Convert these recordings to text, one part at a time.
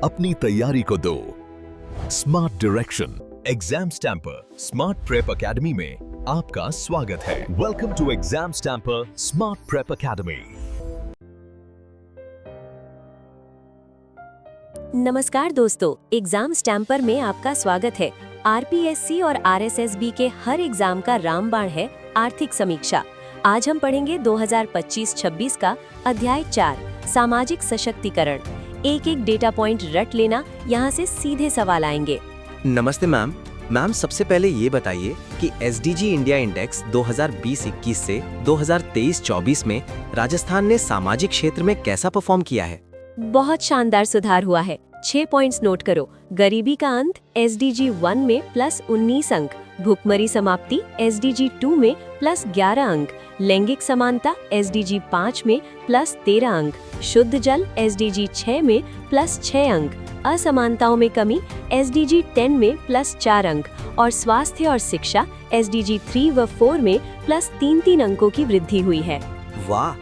अपनी तैयारी को दो smart direction. Exam Stamper Smart Prep Academy में आपका स्वागत है। Welcome to Exam Stamper Smart Prep Academy. नमस्कार दोस्तों, एग्जाम स्टैम्पर में आपका स्वागत है। आरपीएससी और आरएसएसबी के हर एग्जाम का रामबाण है आर्थिक समीक्षा। आज हम पढ़ेंगे 2025-26 का अध्याय 4 सामाजिक सशक्तिकरण। एक एक डेटा पॉइंट रट लेना, यहाँ से सीधे सवाल आएंगे। नमस्ते मैम, सबसे पहले ये बताइए कि एसडीजी इंडिया इंडेक्स 2020-21 से 2023-24 में राजस्थान ने सामाजिक क्षेत्र में कैसा परफॉर्म किया है? बहुत शानदार सुधार हुआ है। 6 पॉइंट्स नोट करो। गरीबी का अंत एसडीजी 1 में +19 अंक, भूखमरी समाप्ति एसडीजी 2 में +11 अंक, लैंगिक समानता एसडीजी 5 में +13 अंक, शुद्ध जल एसडीजी 6 में +6 अंक, असमानताओं में कमी एसडीजी 10 में +4 अंक और स्वास्थ्य और शिक्षा एसडीजी 3 व 4 में +3 अंकों की वृद्धि हुई है। वाह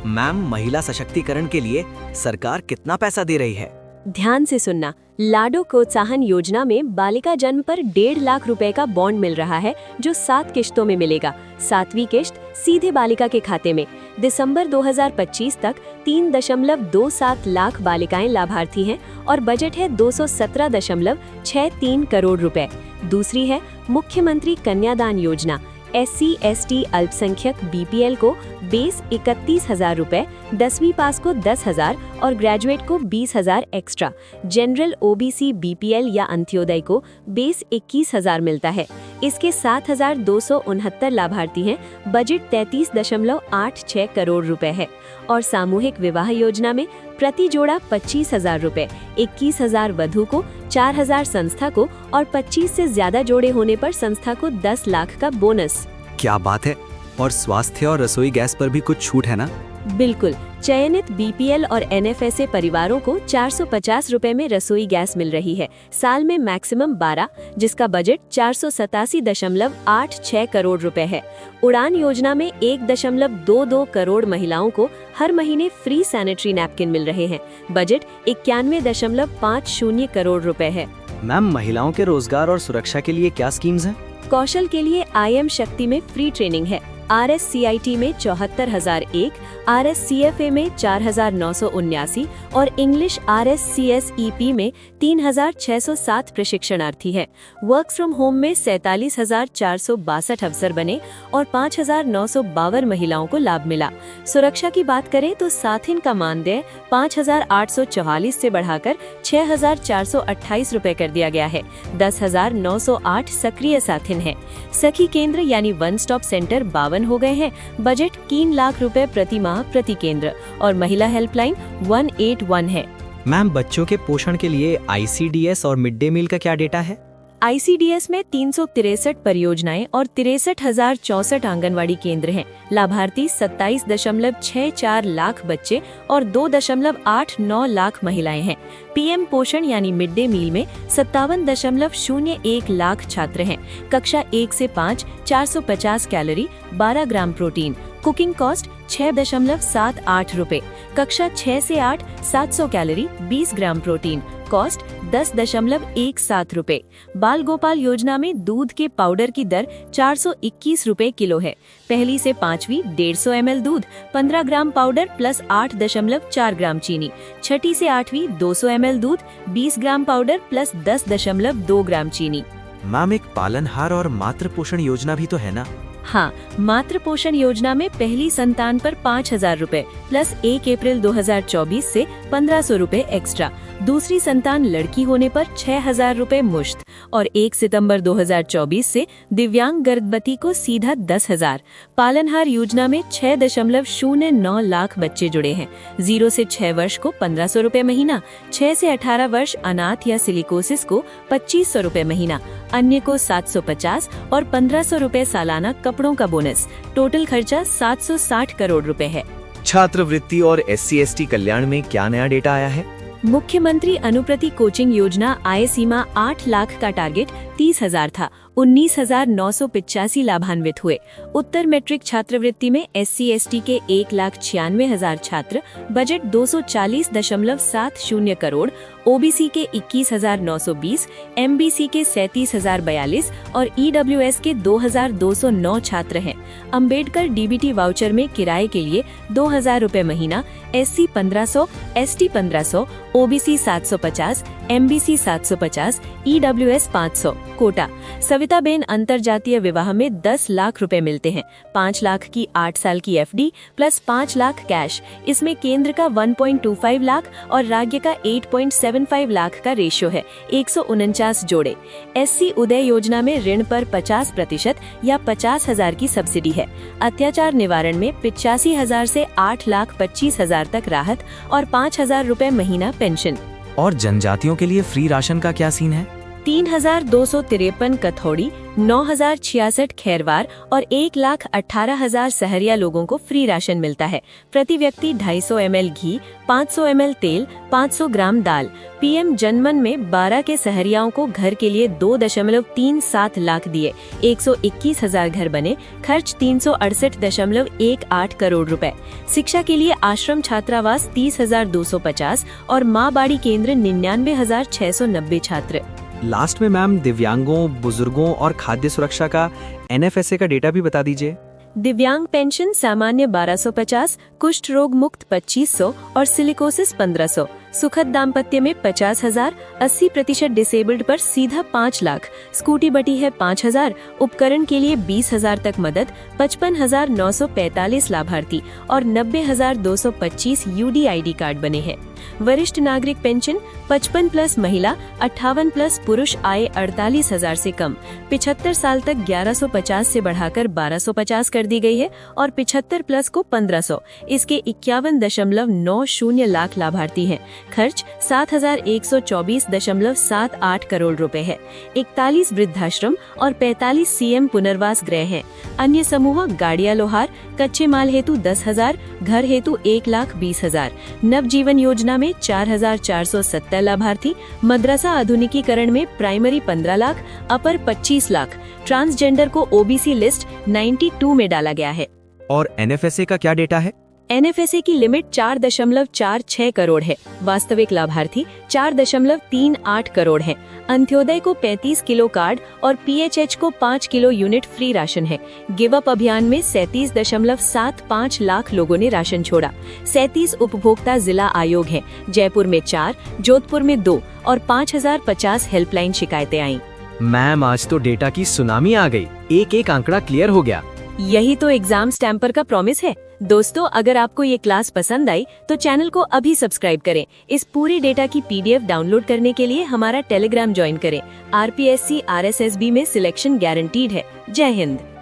मैम, महिला सशक्तिकरण के लिए सरकार कितना पैसा दे रही है? ध्यान से सुनना। लाडो प्रोत्साहन योजना में बालिका जन्म पर 1.5 लाख रुपए का बॉन्ड मिल रहा है, जो 7 किश्तों में मिलेगा। 7वीं किश्त सीधे बालिका के खाते में। दिसंबर 2025 तक 3.27 लाख बालिकाएं लाभार्थी हैं और बजट है 217.63 करोड़ रुपए। दूसरी है मुख्यमंत्री कन्यादान योजना। SC/ST अल्पसंख्यक BPL को बेस 31,000 रुपए, 10वीं पास को 10,000 और ग्रेजुएट को 20,000 एक्स्ट्रा। जनरल OBC BPL या अंत्योदय को बेस 21,000 मिलता है। इसके 7,269 लाभार्थी हैं। बजट 33.86 करोड़ रुपए है। और सामूहिक विवाह योजना में प्रति जोड़ा 25,000 रुपए, 21,000 वधू को, 4,000 संस्था को और 25 से ज्यादा जोड़े होने पर संस्था को 10 लाख का बोनस। क्या बात है। और स्वास्थ्य और रसोई गैस पर भी कुछ छूट है ना? बिल्कुल। चयनित BPL और NFSA परिवारों को 450 रुपए में रसोई गैस मिल रही है। साल में मैक्सिमम 12, जिसका बजट 487.86 करोड़ रुपए है। उड़ान योजना में 1.22 करोड़ महिलाओं को हर महीने फ्री सैनिटरी नैपकिन मिल रहे हैं। बजट 91.50 करोड़ रुपए है। मैम, महिलाओं के रोजगार और सुरक्षा के लिए क्या स्कीम्स हैं? कौशल के लिए IM शक्ति में फ्री ट्रेनिंग है। RSCIT में 74,001, RSCFA में 4,979 और इंग्लिश RSCSEP में 3,607 प्रशिक्षणार्थी हैं। वर्क फ्रॉम होम में 47,462 अवसर बने और 5,952 महिलाओं को लाभ मिला। सुरक्षा की बात करें तो साथिन का मानदेय 5,844 से बढ़ाकर 6,428 रुपए कर दिया गया है। 10,908 सक्रिय साथिन हैं। सखी केंद्र यानी वन स्टॉप सेंटर 52 हो गए हैं। बजट 3 लाख रुपए प्रति माह प्रति केंद्र और महिला हेल्पलाइन 181 है। मैम, बच्चों के पोषण के लिए ICDS और मिड डे मील का क्या डेटा है? ICDS में 363 परियोजनाएं और 63,064 आंगनवाड़ी केंद्र हैं। लाभार्थी 27.64 लाख बच्चे और 2.89 लाख महिलाएं हैं। PM पोषण यानी मिड डे मील में 57.01 लाख छात्र हैं। कक्षा 1 से 5 450 calorie, 12 gram protein. Cooking cost 6.78 रुपए। कक्षा 6 से 8 700 कैलोरी, 20 ग्राम प्रोटीन। कॉस्ट 10.17 रुपए। बाल गोपाल योजना में दूध के पाउडर की दर 421 रुपए किलो है। पहली से 5वीं 150 ml दूध, 15 ग्राम पाउडर प्लस 8.4 ग्राम चीनी। छठी से 8वीं 200 ml दूध, 20 ग्राम पाउडर प्लस 10.2 ग्राम चीनी। मैम, एक पालनहार और मातृ पोषण योजना भी तो है ना? हाँ, मातृ पोषण योजना में पहली संतान पर 5,000 रुपए प्लस 1 अप्रैल 2024 से 1,500 रुपए एक्स्ट्रा। दूसरी संतान लड़की होने पर 6,000 रुपए मुश्त और 1 सितंबर 2024 से दिव्यांग गर्भवती को सीधा 10,000। पालनहार योजना में 6.09 लाख बच्चे जुड़े हैं। 0 से 6 वर्ष को 1,500 रुपए महीना, 6 से 18 वर्ष अनाथ या सिलिकोसिस को 2,500 रुपए महीना, अन्य को 750 और 1,500 रुपए सालाना कपड़ों का बोनस। टोटल खर्चा 760 करोड़ रुपए है। छात्रवृत्ति और SC/ST कल्याण में क्या नया डेटा आया है? मुख्यमंत्री अनुप्रति कोचिंग योजना आय सीमा 8 लाख का टारगेट 30,000 था 19,985 लाभान्वित हुए। उत्तर मैट्रिक छात्रवृत्ति में SC/ST के 1,96,000 छात्र, बजट 240.70 करोड़, OBC के 21,920, MBC के 37,042 और EWS के 2,209 छात्र हैं। अंबेडकर DBT वाउचर में किराए के लिए 2,000 रुपए महीना, SC 1,500, ST 1,500, OBC 750, MBC 750, EWS 500। Kota Savitaben अंतरजातीय विवाह में 10 लाख रुपए मिलते हैं। 5 लाख की 8 साल की FD प्लस 5 लाख कैश। इसमें केंद्र का 1.25 लाख और राज्य का 8.75 लाख का रेशियो है। 149 जोड़े। SC उदय योजना में ऋण पर 50% या 50,000 की सब्सिडी है। अत्याचार निवारण में 85,000 से 8,25,000 तक राहत और 5,000 रुपए महीना पेंशन। और जनजातियों के लिए फ्री राशन का क्या सीन है? 3,253 कथौड़ी, 9,066 खैरवार और 1,18,000 सहरिया लोगों को फ्री राशन मिलता है। प्रति व्यक्ति 250 ml घी, 500 ml तेल, 500 ग्राम दाल। PM जनमन में 12 के सहरियाओं को घर के लिए 2.37 लाख दिए। 121,000 घर बने। खर्च 368.18 करोड़ रुपए। शिक्षा के लिए आश्रम छात्रावास 30,250 और माँ बाड़ी केंद्र 99,690 छात्र। लास्ट में मैम दिव्यांगों, बुजुर्गों और खाद्य सुरक्षा का NFSA का डेटा भी बता दीजिए। दिव्यांग पेंशन सामान्य 1250, कुष्ठ रोग मुक्त 2500 और सिलिकोसिस 1500। सुखद दाम्पत्य में 50,000, 80% डिसेबल्ड पर सीधा 5 लाख। स्कूटी बटी है 5,000, उपकरण के लिए 20,000 तक मदद। 55,945 लाभार्थी और 90,225 UDID कार्ड बने हैं। वरिष्ठ नागरिक पेंशन 55+ महिला, 58+ पुरुष आय 48,000 से कम। 75 साल तक 1150 से बढ़ाकर 1250 कर दी गई है और 75+ को 1500। इसके 51.90 लाख लाभार्थी हैं। खर्च 7,124.78 करोड़ रुपए है। 41 वृद्धाश्रम और 45 CM पुनर्वास गृह हैं। अन्य समूह गाड़िया लोहार, कच्चे माल हेतु 10,000, घर हेतु 1,20,000। नवजीवन योजना में 4,470 लाभार्थी। मदरसा आधुनिकीकरण में प्राइमरी 15 लाख, अपर 25 लाख। ट्रांसजेंडर को OBC लिस्ट 92 में डाला गया है। और NFSA का क्या डेटा है? NFSA की लिमिट 4.46 करोड़ है। वास्तविक लाभार्थी 4.38 करोड़ हैं। अंत्योदय को 35 किलो कार्ड और PHH को 5 किलो यूनिट फ्री राशन है। गिव अप अभियान में 37.75 लाख लोगों ने राशन छोड़ा। 37 उपभोक्ता जिला आयोग हैं। जयपुर में 4, जोधपुर में 2 और 5,050 हेल्पलाइन शिकायतें आईं। मैम आज तो डेटा की सुनामी आ गई। एक आंकड़ा क्लियर हो गया। यही तो एग्जाम स्टैम्पर का प्रॉमिस है। दोस्तों, अगर आपको ये क्लास पसंद आई तो चैनल को अभी सब्सक्राइब करें। इस पूरी डेटा की PDF डाउनलोड करने के लिए हमारा टेलीग्राम ज्वाइन करें। RPSC RSSB में सिलेक्शन गारंटीड है। जय हिंद।